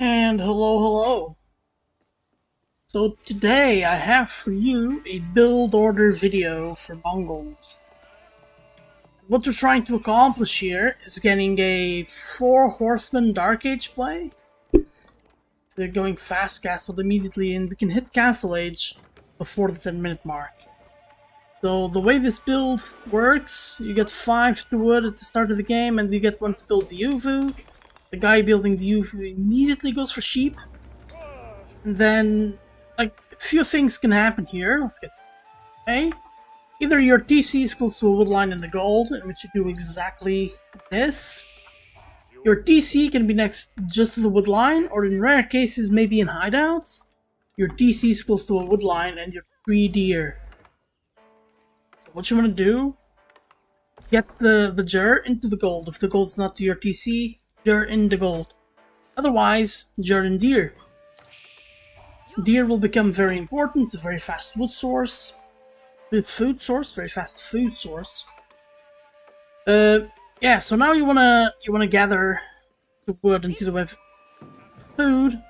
And hello. So today I have for you a build order video for Mongols. What we're trying to accomplish here is getting a 4 Horsemen Dark Age play. They're going fast castle immediately and we can hit Castle Age before the 10-minute mark. So the way this build works, you get 5 to wood at the start of the game and you get 1 to build the Uvu. The guy building the Uvu immediately goes for sheep. And then a few things can happen here. Let's get okay. Either your TC is close to a wood line in the gold, in which you do exactly this. Your TC can be next just to the wood line, or in rare cases maybe in hideouts. Your TC is close to a wood line and your 3 deer. So what you want to do, get the ger into the gold. If the gold's not to your TC, ger in the gold. Otherwise, ger in deer. Deer will become very important. It's a very fast wood source. Food source, very fast food source. Yeah. So now you wanna gather the wood until you have food.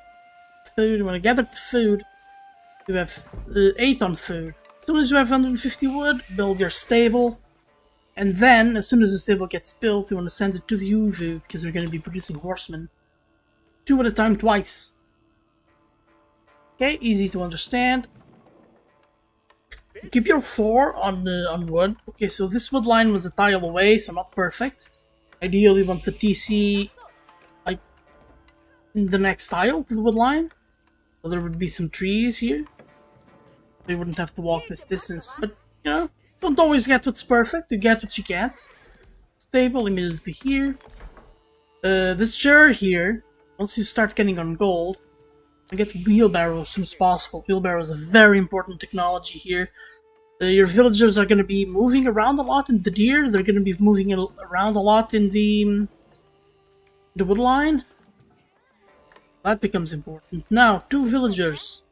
You wanna gather the food. You have 8 on food. As soon as you have 150 wood, build your stable. And then, as soon as the stable gets built, you wanna send it to the Uvu because they're gonna be producing horsemen 2 at a time twice. Okay, easy to understand. Keep your 4 on wood. Okay, so this wood line was a tile away, so not perfect. Ideally, you want the TC like in the next tile to the wood line, so there would be some trees here. They wouldn't have to walk this distance, but you know, don't always get what's perfect. You get what you get. Stable immediately here. This jar here, once you start getting on gold, get wheelbarrow as soon as possible. Wheelbarrow is a very important technology here. Your villagers are going to be moving around a lot in the deer. They're going to be moving around a lot in the wood line. That becomes important. Now, 2 villagers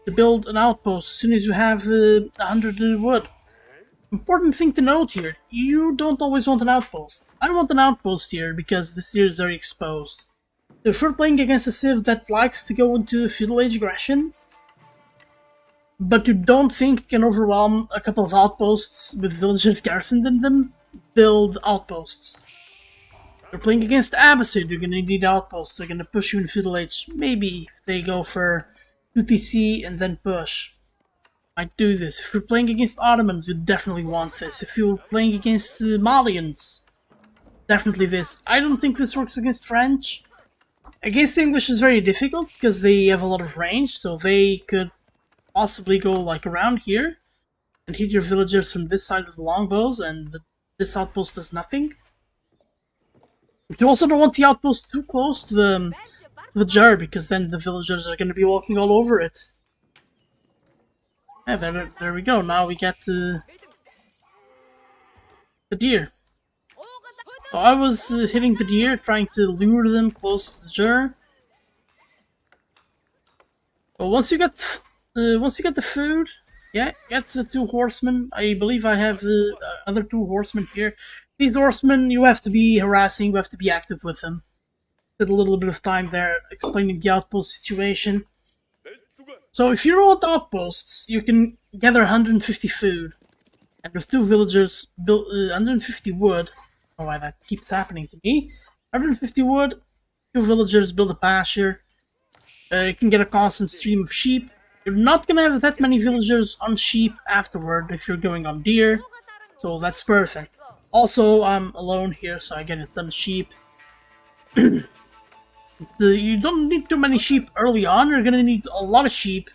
to build an outpost as soon as you have 100 wood. Important thing to note here, you don't always want an outpost. I don't want an outpost here because this deer is very exposed. If we're playing against a civ that likes to go into feudal age aggression, but you don't think can overwhelm a couple of outposts with villages garrisoned in them, build outposts. If you're playing against Abbasid, you're gonna need outposts. They're gonna push you in feudal age. Maybe if they go for UTC and then push. Might do this. If you're playing against Ottomans, you definitely want this. If you're playing against Malians, definitely this. I don't think this works against French. Against English is very difficult because they have a lot of range, so they could possibly go like around here and hit your villagers from this side of the longbows, and this outpost does nothing. But you also don't want the outpost too close to the jar because then the villagers are going to be walking all over it. Yeah, there we go. Now we get the deer. So I was hitting the deer, trying to lure them close to the jar. But once you get the food, yeah, get the 2 horsemen. I believe I have the other 2 horsemen here. These horsemen, you have to be harassing, you have to be active with them. Did a little bit of time there explaining the outpost situation. So if you roll outposts, you can gather 150 food. And with 2 villagers, build 150 wood. I don't know why that keeps happening to me. 150 wood, 2 villagers build a pasture. You can get a constant stream of sheep. You're not gonna have that many villagers on sheep afterward if you're going on deer, so that's perfect. Also, I'm alone here, so I get a ton of sheep. You don't need too many sheep early on. You're gonna need a lot of sheep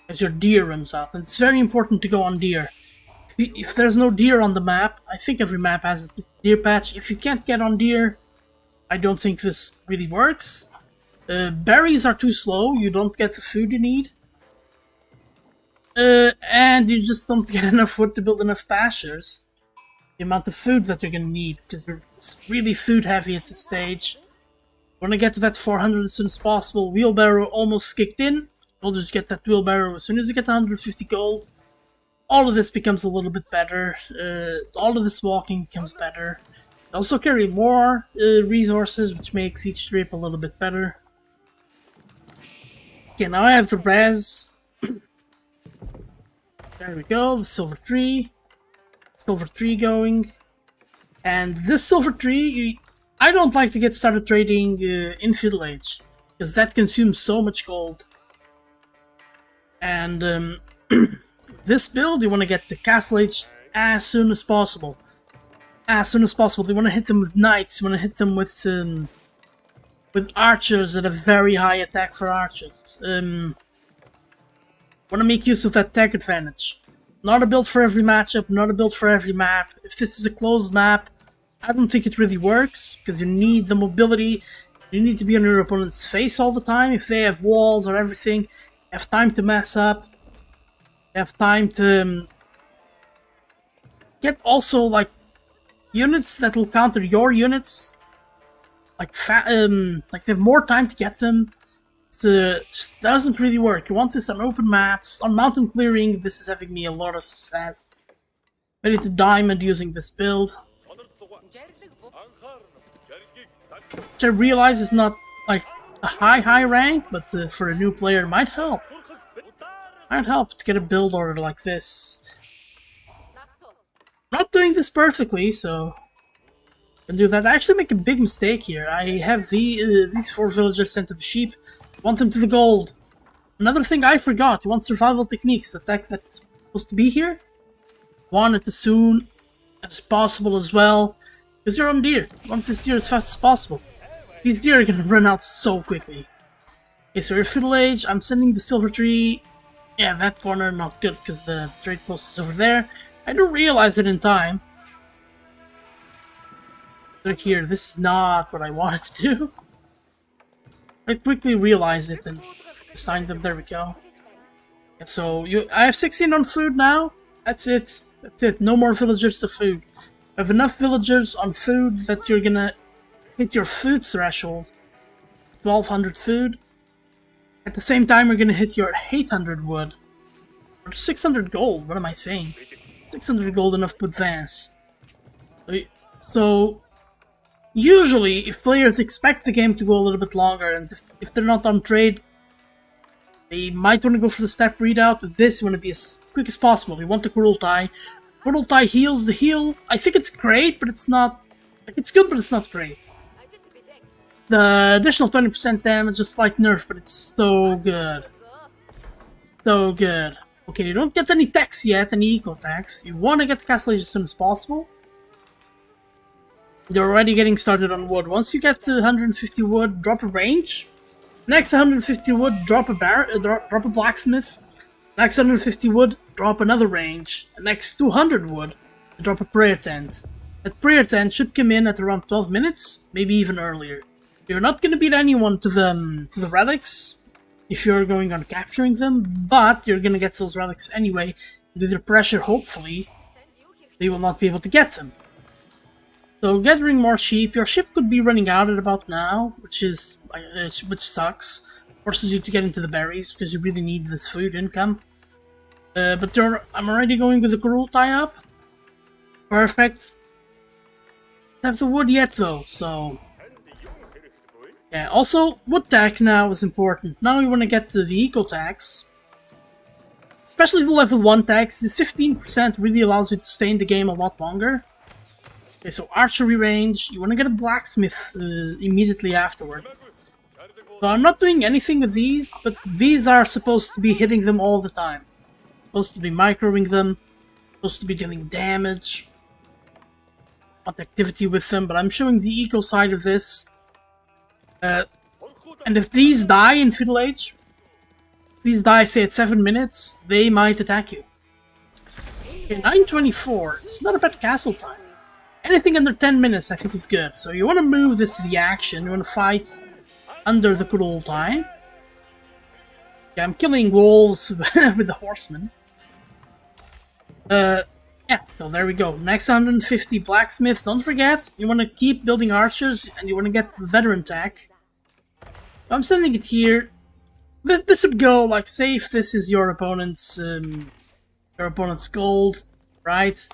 as your deer runs out, and it's very important to go on deer. If there's no deer on the map, I think every map has this deer patch. If you can't get on deer, I don't think this really works. Berries are too slow, you don't get the food you need. And you just don't get enough wood to build enough pastures. The amount of food that you're gonna need, because it's really food heavy at this stage. When I get to that 400 as soon as possible, wheelbarrow almost kicked in. We'll just get that wheelbarrow as soon as you get 150 gold. All of this becomes a little bit better. All of this walking becomes better. Also carry more resources, which makes each trip a little bit better. Okay, now I have the res. There we go, the silver tree. Silver tree going. And this silver tree, I don't like to get started trading in Feudal Age, because that consumes so much gold. And this build, you want to get the Castle Age as soon as possible. As soon as possible. You want to hit them with knights, you want to hit them with archers that have very high attack for archers. Want to make use of that tech advantage. Not a build for every matchup, not a build for every map. If this is a closed map, I don't think it really works, because you need the mobility, you need to be on your opponent's face all the time. If they have walls or everything, you have time to mess up, you have time to get also like units that will counter your units, like they have more time to get them. It just doesn't really work. You want this on open maps, on mountain clearing. This is having me a lot of success. Ready to diamond using this build, which I realize is not like a high rank, but for a new player it might help. Might help to get a build order like this. I'm not doing this perfectly, so I can do that. I actually make a big mistake here. I have these 4 villagers sent to the sheep. Want them to the gold. Another thing I forgot, you want survival techniques, the tech that's supposed to be here. Want it as soon as possible as well, because you're on deer. You want this deer as fast as possible. These deer are gonna run out so quickly. Okay, so you're Feudal Age, I'm sending the silver tree. Yeah, that corner not good, because the trade post is over there. I don't realize it in time. Look here, this is not what I wanted to do. I quickly realized it and assigned them. There we go. And so I have 16 on food now. That's it. That's it. No more villagers to food. I have enough villagers on food that you're gonna hit your food threshold. 1200 food. At the same time, you're gonna hit your 800 wood. Or 600 gold. What am I saying? 600 gold enough to advance. So usually, if players expect the game to go a little bit longer, and if they're not on trade, they might want to go for the step readout. With this, you want to be as quick as possible. You want the Kurultai. Kurultai heals the heal. I think it's great, but it's not... Like, it's good, but it's not great. The additional 20% damage is a slight nerf, but it's so good. So good. Okay, you don't get any tax yet, any eco tax. You want to get the castle age as soon as possible. You're already getting started on wood. Once you get to 150 wood, drop a range. Next 150 wood, drop a blacksmith. Next 150 wood, drop another range. The next 200 wood, drop a prayer tent. That prayer tent should come in at around 12 minutes, maybe even earlier. You're not going to beat anyone to the relics if you're going on capturing them, but you're going to get those relics anyway. With your pressure, hopefully, they will not be able to get them. So gathering more sheep, your ship could be running out at about now, which sucks. Forces you to get into the berries, because you really need this food income. But I'm already going with the Kurultai up. Perfect. Don't have the wood yet though, so... Yeah, also, wood tech now is important. Now you want to get the eco tax. Especially the level 1 tax, this 15% really allows you to stay in the game a lot longer. Okay, so archery range, you want to get a blacksmith immediately afterwards. So I'm not doing anything with these, but these are supposed to be hitting them all the time. Supposed to be microing them, supposed to be dealing damage. Want activity with them, but I'm showing the eco side of this. And if these die in Feudal Age, if these die say at 7 minutes, they might attack you. Okay, 9:24, it's not a bad castle time. Anything under 10 minutes I think is good. So you want to move this to the action, you want to fight under the Kurultai. Yeah, I'm killing wolves with the Horsemen. Yeah, so there we go. Next 150 blacksmith. Don't forget, you want to keep building archers and you want to get veteran tech. I'm sending it here. This would go, like, say if this is your opponent's gold, right?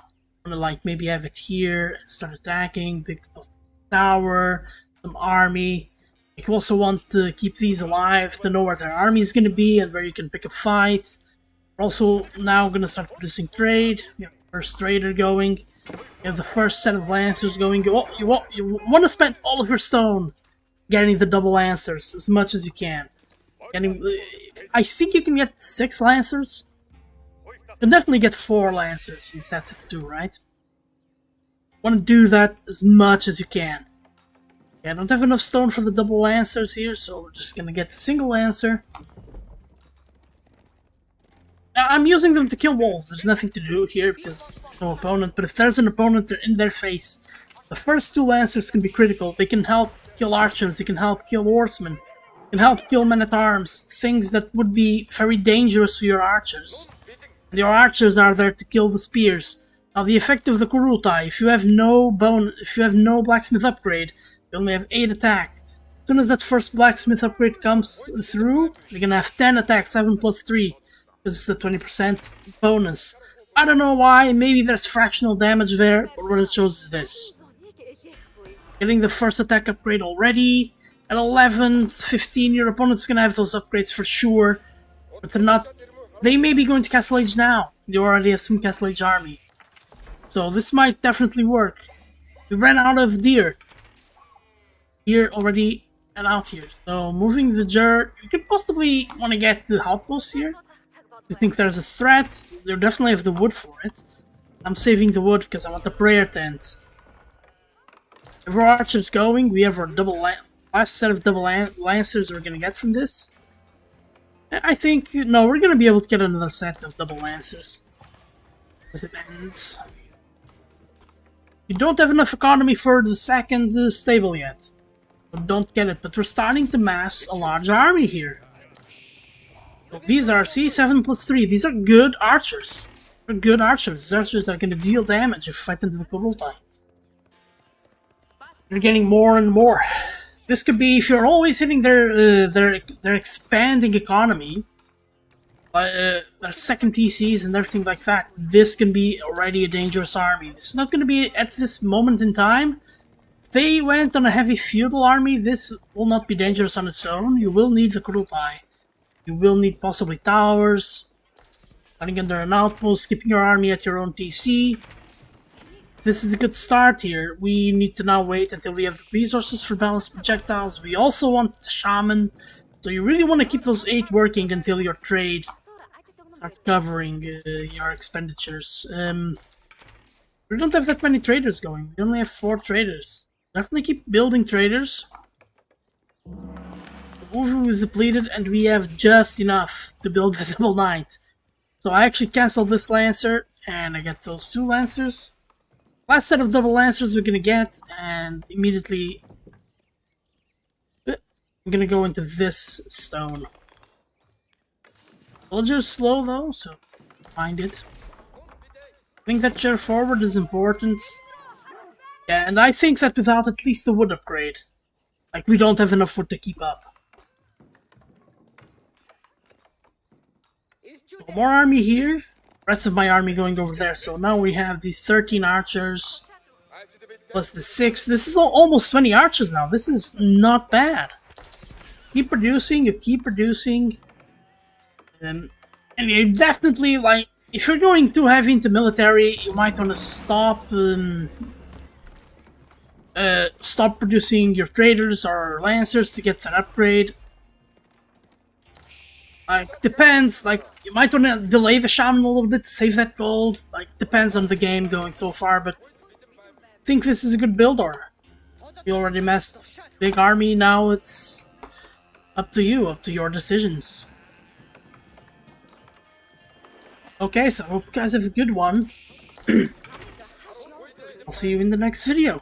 Want to like maybe have it here and start attacking the tower, some army. You also want to keep these alive to know where their army is going to be and where you can pick a fight. We're also now going to start producing trade. We have the first trader going. You have the first set of lancers going. You want to spend all of your stone getting the double lancers as much as you can. I think you can get 6 lancers. You can definitely get 4 lancers in sets of 2, right? Want to do that as much as you can. Yeah, I don't have enough stone for the double lancers here, so we're just gonna get the single lancer. Now, I'm using them to kill wolves. There's nothing to do here because there's no opponent, but if there's an opponent, they're in their face. The first 2 lancers can be critical. They can help kill archers, they can help kill horsemen, they can help kill men-at-arms, things that would be very dangerous to your archers. And your archers are there to kill the spears. Now the effect of the Kurutai, if you have no blacksmith upgrade, you only have 8 attack. As soon as that first blacksmith upgrade comes through, you're gonna have 10 attack, 7 plus 3, because it's the 20% bonus. I don't know why, maybe there's fractional damage there, but what it shows is this. Getting the first attack upgrade already. At 11, 15, your opponent's gonna have those upgrades for sure, but they're not. They may be going to Castle Age now. They already have some Castle Age army. So this might definitely work. We ran out of deer. Deer already and out here. So moving the jar, you could possibly want to get the outpost here. If you think there's a threat, they definitely have the wood for it. I'm saving the wood because I want the prayer tent. If our archers going, we have our last set of double lancers we're gonna get from this. I think, no, we're gonna be able to get another set of double lancers as it ends. You don't have enough economy for the second stable yet. So don't get it, but we're starting to mass a large army here. So these are C7 plus 3. These are good archers. They're good archers. These archers are gonna deal damage if you fight into the Kurultai. You're getting more and more. This could be, if you're always hitting their expanding economy, their second TCs and everything like that, this can be already a dangerous army. This is not going to be at this moment in time. If they went on a heavy feudal army, this will not be dangerous on its own. You will need the Kurultai. You will need possibly towers, running under an outpost, keeping your army at your own TC. This is a good start here. We need to now wait until we have the resources for balanced projectiles. We also want the shaman. So you really want to keep those 8 working until your trade starts covering your expenditures. We don't have that many traders going. We only have 4 traders. Definitely keep building traders. The Wuvu is depleted and we have just enough to build the double knight. So I actually canceled this lancer and I get those 2 lancers. Last set of double lancers we're gonna get, and immediately I'm gonna go into this stone. Villagers slow though, so find it. I think that chair forward is important. Yeah, and I think that without at least the wood upgrade, like we don't have enough wood to keep up. So more army here. Rest of my army going over there, so now we have these 13 archers plus the 6. This is almost 20 archers now. This is not bad. Keep producing, you keep producing, and you definitely, like, if you're going too heavy into military, you might want to stop producing your traders or lancers to get that upgrade. Like, depends, like, you might want to delay the shaman a little bit to save that gold. Like, depends on the game going so far, but I think this is a good build, or you already messed big army, now it's up to you, up to your decisions. Okay, so I hope you guys have a good one. I'll see you in the next video.